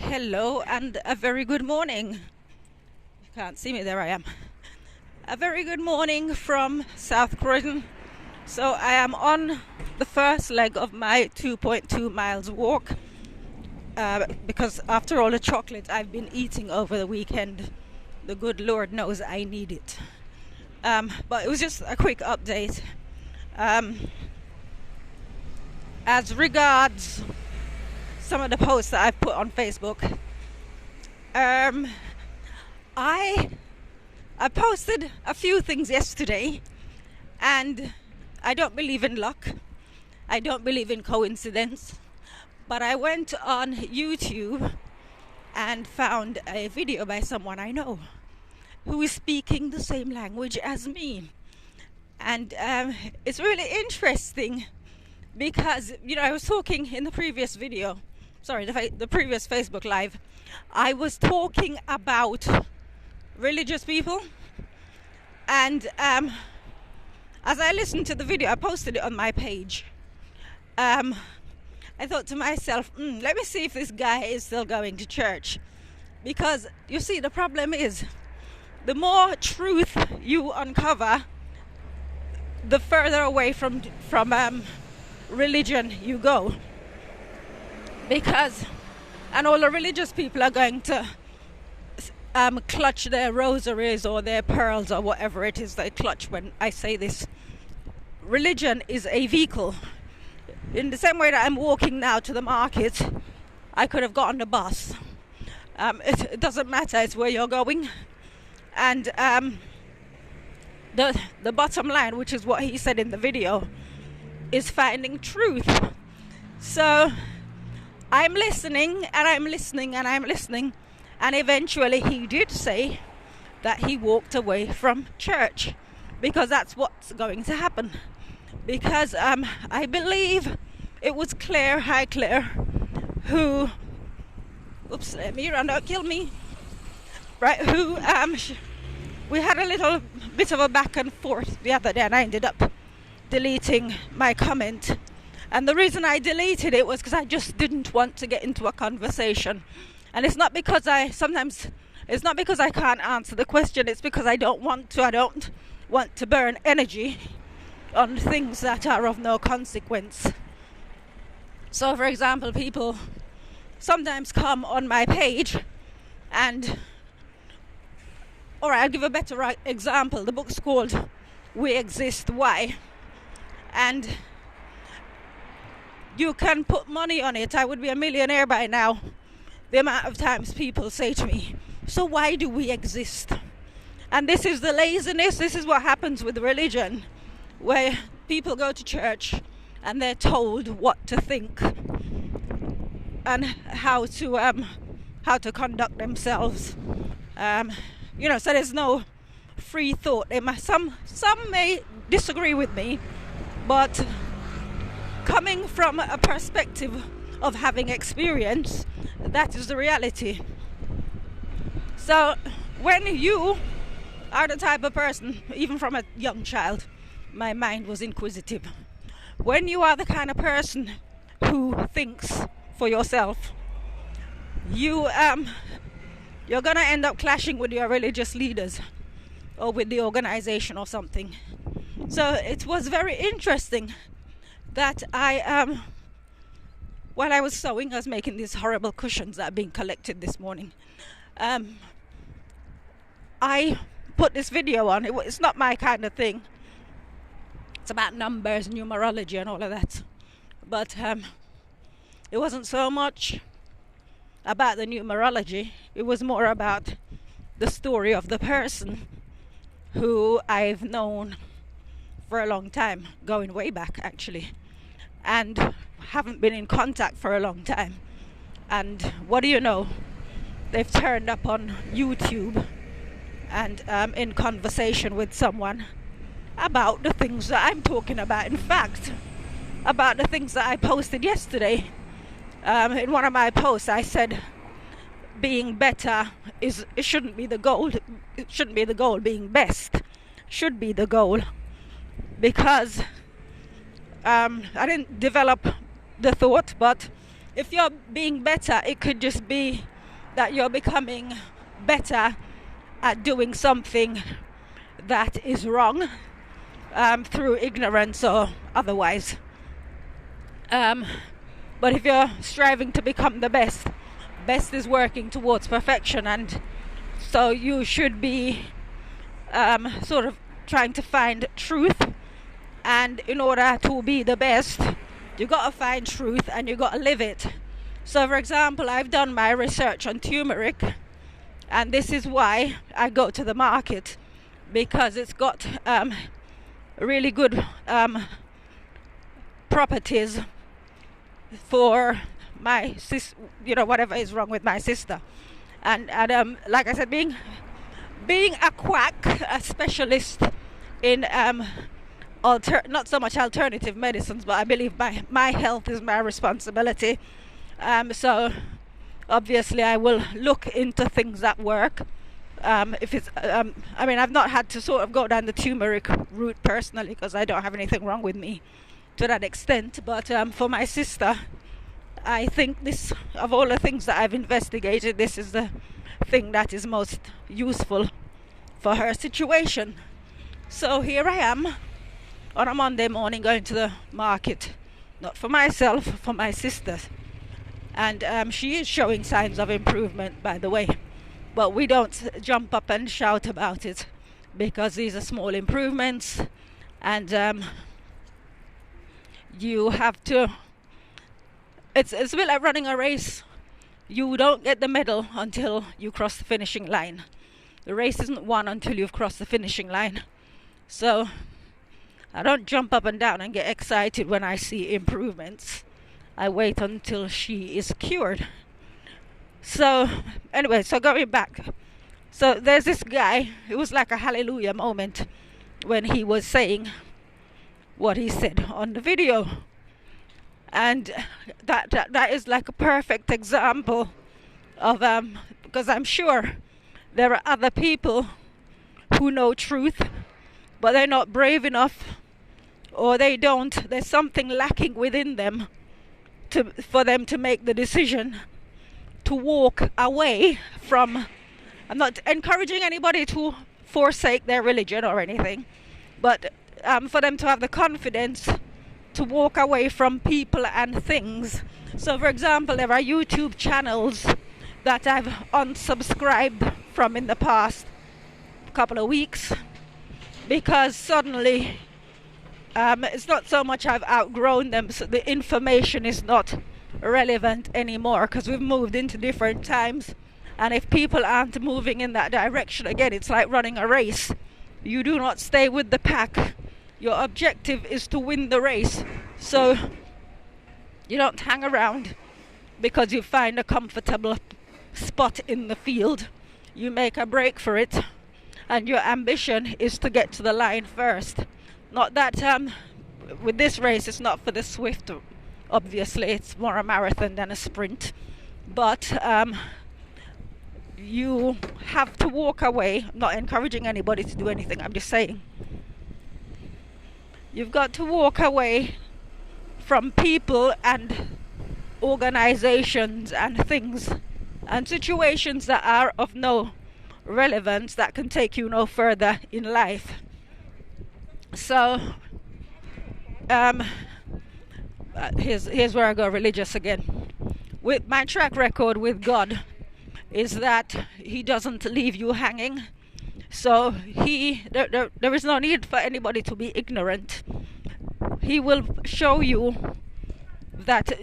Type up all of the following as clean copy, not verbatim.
Hello and a very good morning. You can't see me, there I am. A very good morning from South Croydon. So I am on the first leg of my 2.2 miles walk because after all the chocolate I've been eating over the weekend, the good Lord knows I need it. But it was just a quick update. As regards some of the posts that I've put on Facebook, I posted a few things yesterday, and I don't believe in luck. I don't believe in coincidence. But I went on YouTube and found a video by someone I know who is speaking the same language as me. And it's really interesting because, I was talking in the previous video, the previous Facebook Live, I was talking about religious people. And as I listened to the video, I posted it on my page. I thought to myself, let me see if this guy is still going to church. Because, you see, the problem is, the more truth you uncover, the further away from religion you go. Because, and all the religious people are going to clutch their rosaries or their pearls or whatever it is they clutch when I say this. Religion is a vehicle. In the same way that I'm walking now to the market, I could have gotten the bus. It doesn't matter, it's where you're going. And the bottom line, which is what he said in the video, is finding truth. So I'm listening and I'm listening and I'm listening, and eventually he did say that he walked away from church, because that's what's going to happen. Because I believe it was Claire, who, oops, let me run, don't kill me, right, who we had a little bit of a back and forth the other day, and I ended up deleting my comment. And the reason I deleted it was because I just didn't want to get into a conversation. And it's not because I can't answer the question, it's because I don't want to burn energy on things that are of no consequence. So, for example, people sometimes come on my page and, alright, I'll give a better example. The book's called We Exist, Why? And you can put money on it. I would be a millionaire by now. The amount of times people say to me, so why do we exist? And this is the laziness. This is what happens with religion, where people go to church and they're told what to think and how to conduct themselves. So there's no free thought. Some may disagree with me, but coming from a perspective of having experience, that is the reality. So when you are the type of person, even from a young child, my mind was inquisitive. When you are the kind of person who thinks for yourself, you're gonna end up clashing with your religious leaders or with the organization or something. So it was very interesting that while I was sewing, I was making these horrible cushions that are being collected this morning. I put this video on. It's not my kind of thing. It's about numbers, numerology and all of that. But it wasn't so much about the numerology. It was more about the story of the person who I've known for a long time, going way back actually, and haven't been in contact for a long time. And what do you know, they've turned up on YouTube and in conversation with someone about the things that I'm talking about. In fact, about the things that I posted yesterday. In one of my posts I said being better it shouldn't be the goal. It shouldn't be the goal. Being best should be the goal. Because I didn't develop the thought, but if you're being better, it could just be that you're becoming better at doing something that is wrong, through ignorance or otherwise. But if you're striving to become the best is working towards perfection, and so you should be sort of trying to find truth. And in order to be the best, you got to find truth and you got to live it. So for example, I've done my research on turmeric, and this is why I go to the market, because it's got really good properties for my whatever is wrong with my sister. And like I said, being a quack, a specialist in not so much alternative medicines, but I believe my health is my responsibility. So obviously I will look into things that work. If it's I've not had to sort of go down the turmeric route personally, because I don't have anything wrong with me to that extent, but for my sister, I think this, of all the things that I've investigated, this is the thing that is most useful for her situation. So here I am on a Monday morning going to the market, not for myself, for my sister. And she is showing signs of improvement, by the way. But we don't jump up and shout about it, because these are small improvements, and you have to... It's a bit like running a race. You don't get the medal until you cross the finishing line. The race isn't won until you've crossed the finishing line. So I don't jump up and down and get excited when I see improvements. I wait until she is cured. So anyway, so going back. So there's this guy, it was like a hallelujah moment when he was saying what he said on the video. And that is like a perfect example of because I'm sure there are other people who know truth, but they're not brave enough, or there's something lacking within them for them to make the decision to walk away from... I'm not encouraging anybody to forsake their religion or anything, but for them to have the confidence to walk away from people and things. So for example, there are YouTube channels that I've unsubscribed from in the past couple of weeks, because suddenly it's not so much I've outgrown them, so the information is not relevant anymore, because we've moved into different times, and if people aren't moving in that direction, again, it's like running a race. You do not stay with the pack. Your objective is to win the race, so you don't hang around because you find a comfortable spot in the field. You make a break for it, and your ambition is to get to the line first. Not that with this race, it's not for the swift, obviously, it's more a marathon than a sprint, but you have to walk away. I'm not encouraging anybody to do anything, I'm just saying you've got to walk away from people and organizations and things and situations that are of no relevance, that can take you no further in life. So here's where I go religious again. With my track record with God is that he doesn't leave you hanging. So there is no need for anybody to be ignorant. He will show you that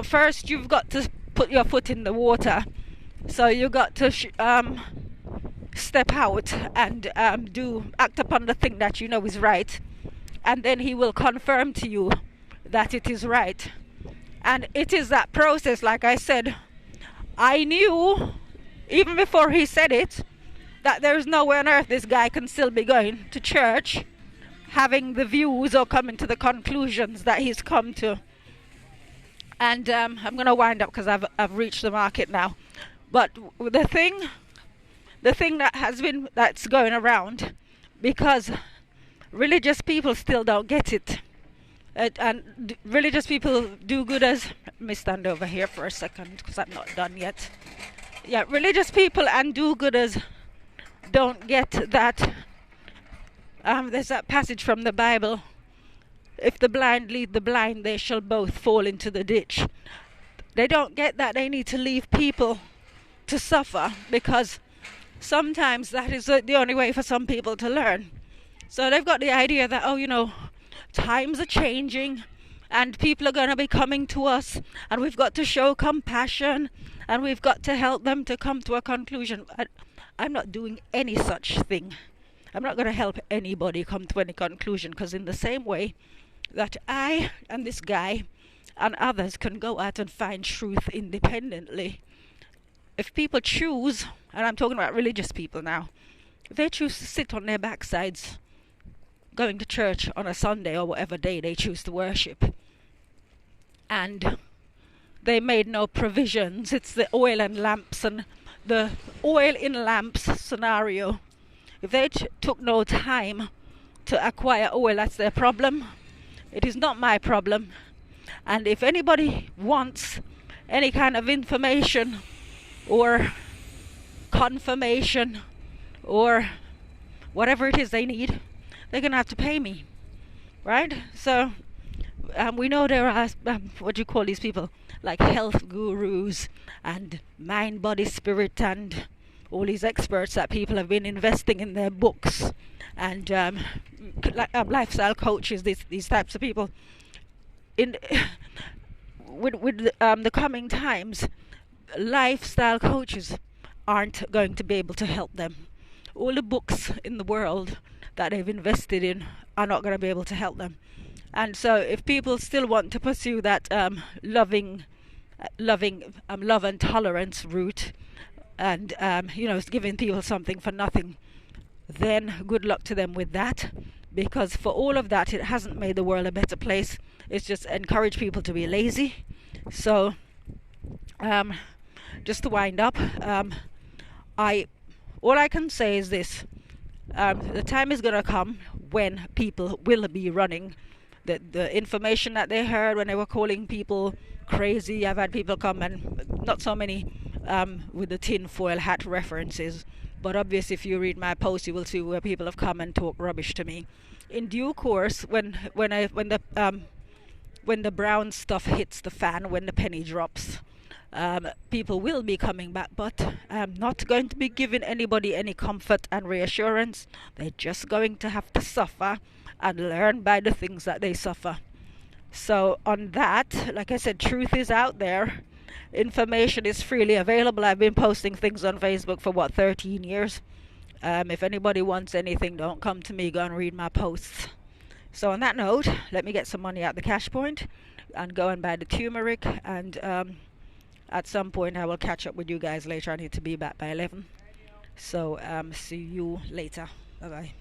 first you've got to put your foot in the water. So you got to step out and act upon the thing that you know is right, and then he will confirm to you that it is right. And it is that process. Like I said, I knew even before he said it that there's no way on earth this guy can still be going to church, having the views or coming to the conclusions that he's come to. And I'm going to wind up because I've reached the market now. But the thing that's going around, because religious people still don't get it, and religious people do good as... Let me stand over here for a second because I'm not done yet. Yeah, religious people and do-gooders don't get that. There's that passage from the Bible: if the blind lead the blind, they shall both fall into the ditch. They don't get that. They need to leave people to suffer, because sometimes that is the only way for some people to learn. So they've got the idea that, times are changing and people are going to be coming to us, and we've got to show compassion and we've got to help them to come to a conclusion. I'm not doing any such thing. I'm not going to help anybody come to any conclusion, because in the same way that I and this guy and others can go out and find truth independently, if people choose, and I'm talking about religious people now, if they choose to sit on their backsides going to church on a Sunday or whatever day they choose to worship, and they made no provisions, it's the oil and lamps and the oil in lamps scenario. If they took no time to acquire oil, that's their problem. It is not my problem. And if anybody wants any kind of information or confirmation or whatever it is they need, they're going to have to pay me, right? So we know there are, what do you call these people, like health gurus and mind, body, spirit, and all these experts that people have been investing in their books, and lifestyle coaches, these types of people. With the coming times, lifestyle coaches aren't going to be able to help them. All the books in the world that they've invested in are not going to be able to help them. And so if people still want to pursue that love and tolerance route, and giving people something for nothing, then good luck to them with that, because for all of that, it hasn't made the world a better place. It's just encouraged people to be lazy. So just to wind up, all I can say is this: the time is going to come when people will be running the information that they heard when they were calling people crazy. I've had people come, and not so many with the tin-foil hat references, but obviously if you read my post, you will see where people have come and talked rubbish to me. In due course, when the brown stuff hits the fan, when the penny drops, people will be coming back, but I'm not going to be giving anybody any comfort and reassurance. They're just going to have to suffer and learn by the things that they suffer. So on that, like I said, truth is out there. Information is freely available. I've been posting things on Facebook for 13 years. If anybody wants anything, don't come to me, go and read my posts. So on that note, let me get some money out the cash point and go and buy the turmeric, and at some point I will catch up with you guys later. I need to be back by 11. So see you later. Bye bye.